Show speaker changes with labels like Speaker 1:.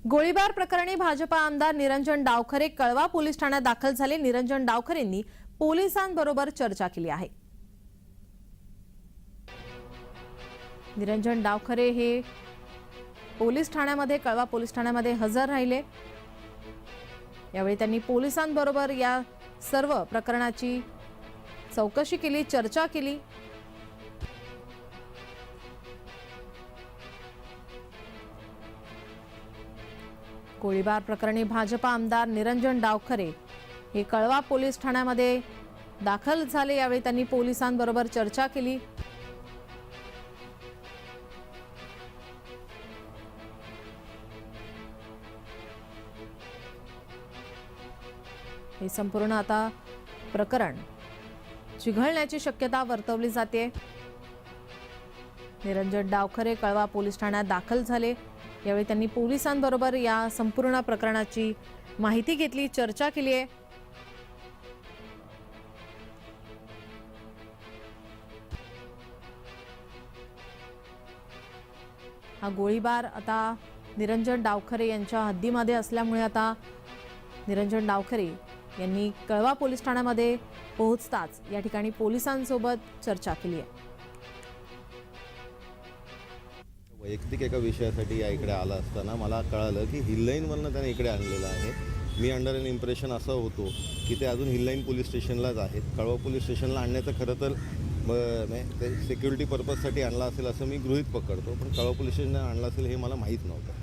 Speaker 1: गोळीबार प्रकरणी भाजपा आमदार निरंजन डावखरे कळवा पोलीस ठाण्यात दाखल झाले। निरंजन डावखरेंनी पोलिसांबरोबर चर्चा केली आहे। निरंजन डावखरे हे कळवा पोलीस ठाण्यामध्ये हजर राहिले। यावेळी त्यांनी पोलिसांबरोबर या सर्व प्रकरणाची चौकशी केली, चर्चा केली। गोळीबार प्रकरणी भाजपा आमदार निरंजन डावखरे हे कळवा पोलीस ठाण्यामध्ये दाखल झाले। यावेळी त्यांनी पोलिसांबरोबर चर्चा केली। हे संपूर्ण आता प्रकरण चिघळण्याची शक्यता वर्तवली जाते। निरंजन डावखरे कळवा पोलीस ठाण्यात दाखल झाले। यावेळी त्यांनी पोलिसांबरोबर या संपूर्ण प्रकरणाची माहिती घेतली, चर्चा केली आहे। हा गोळीबार आता निरंजन डावखरे यांच्या हद्दीमध्ये असल्यामुळे आता निरंजन डावखरे यांनी कळवा पोलीस ठाण्यामध्ये पोहोचताच या ठिकाणी पोलिसांसोबत चर्चा केली आहे।
Speaker 2: वैयक्तिक एका विषयासाठी या इकडे आला असताना मला कळालं की हिललाईनवरनं त्याने इकडे आणलेलं आहे। मी अंडर एन इम्प्रेशन असं होतो की ते अजून हिललाईन पोलीस स्टेशनलाच आहेत। कळवा पोलीस स्टेशनला आणण्याचं खरं तर ते सिक्युरिटी पर्पजसाठी आणला असेल असं मी गृहीत पकडतो, पण कळवा पोलीस स्टेशनला आणला असेल हे मला माहीत नव्हतं।